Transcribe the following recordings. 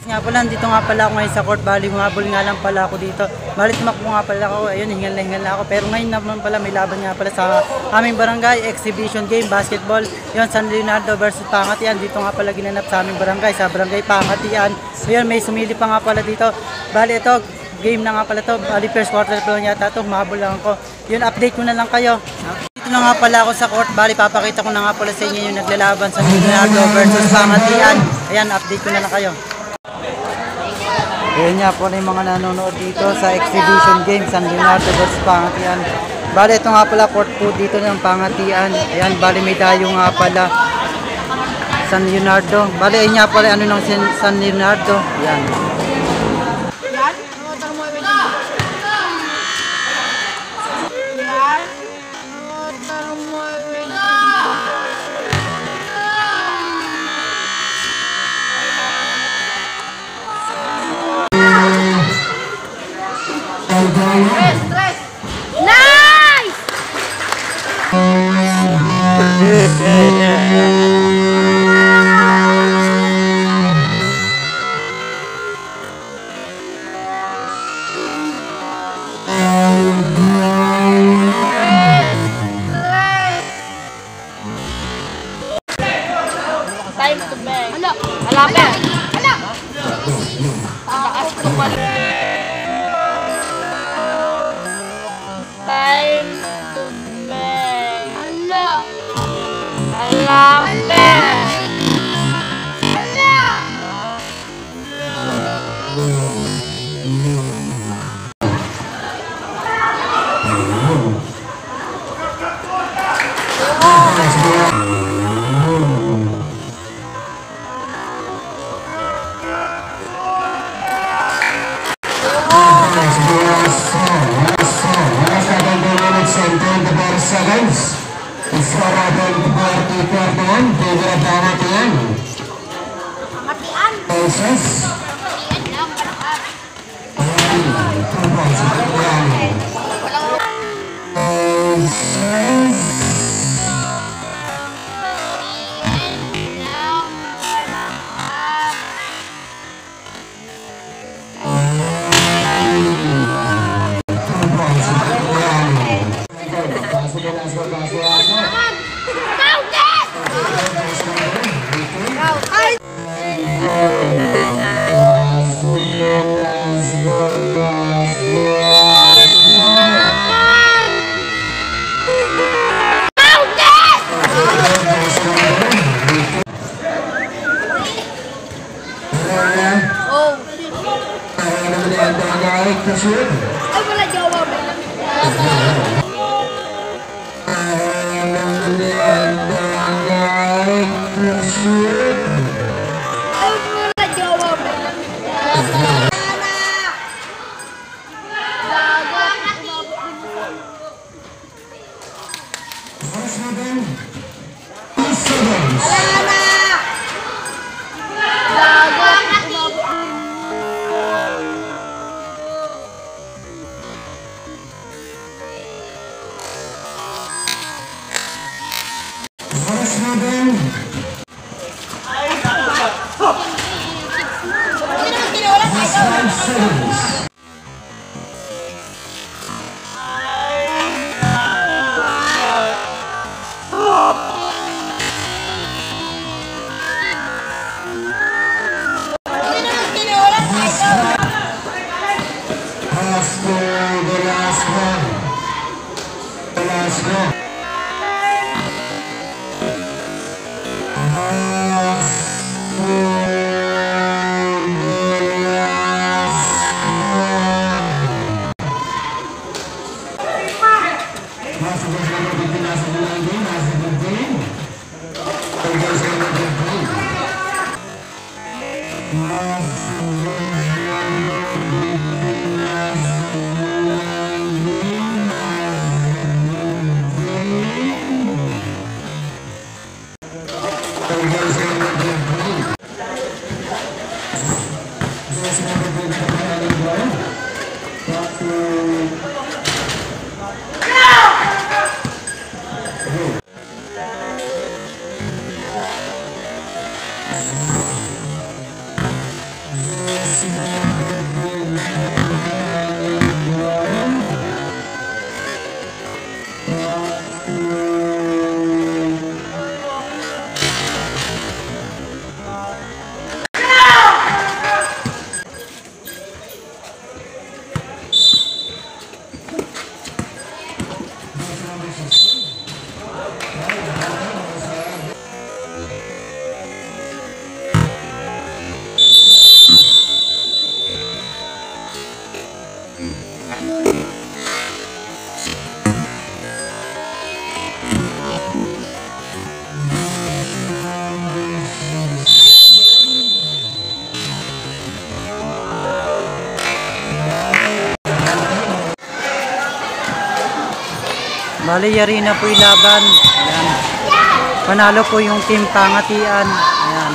Nga pala, dito nga pala ako ngayon sa court. Bali, humabol nga lang pala ako dito. Bali, tumakbo nga pala ako. Ayun, hingal na ako. Pero ngayon naman pala, may laban nga pala sa aming barangay. Exhibition game, basketball. Yun, San Leonardo versus Pangatian. Dito nga pala ginanap sa aming barangay, sa barangay Pangatian. Ayun, may sumili pa nga pala dito. Bali, ito, game na nga pala to. Bali, first quarter pa lang yata to. Humabol lang ako. Yun, update ko na lang kayo. Dito na nga pala ako sa court. Bali, papakita ko na nga pala sa inyo yung naglalaban sa Leonardo versus Pangatian. Ayan, update ko na lang kayo. Ayan nga po na yung mga nanonood dito sa exhibition game San Leonardo vs Pangatian. Bali, ito nga pala court po dito ng Pangatian. Ayan, bali may dayo nga pala San Leonardo. Bali, ayan nga pala ano ng San Leonardo. Ayan. Stress! Nice! Time to bang. Hala! Hala! Hala! Lakas ko pala. Time to bang. Hala! Hala! Seconds. It's for the party Pangatian. Favor Pangatian. Process. Ay, wala jawab. Bali, yari na po yung laban. Ayan. Panalo po yung team Pangatian. Ayan.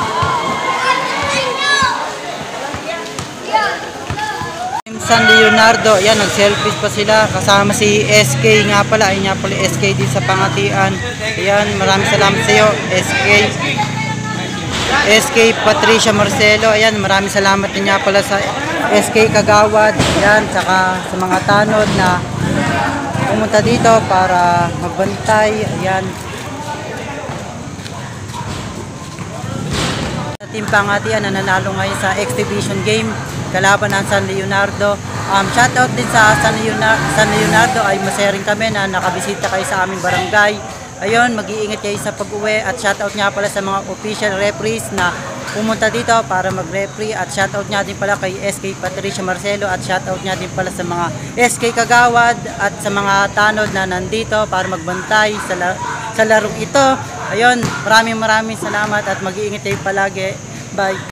Team San Leonardo. Ayan, nag-selfies pa sila. Kasama si SK nga pala. Ayun nga pala SK din sa Pangatian. Ayan, maraming salamat sa iyo, SK. SK Patricia Marcelo. Ayan, maraming salamat din nga pala sa SK Kagawad. Ayan, saka sa mga tanod na pumunta dito para magbantay. Ayan. Sa team Pangatian na nanalo ngayon sa exhibition game kalaban ng San Leonardo. Shoutout din sa San Leonardo, ay masaya rin kami na nakabisita kayo sa aming barangay. Ayun, mag-iingat kayo sa pag-uwi at shoutout nga pala sa mga official referees na pumunta dito para mag-referee at shoutout nga din pala kay SK Patricia Marcelo at shoutout nga din pala sa mga SK Kagawad at sa mga tanod na nandito para magbantay sa larong ito. Ayun, maraming salamat at mag-iingat kayo palagi. Bye!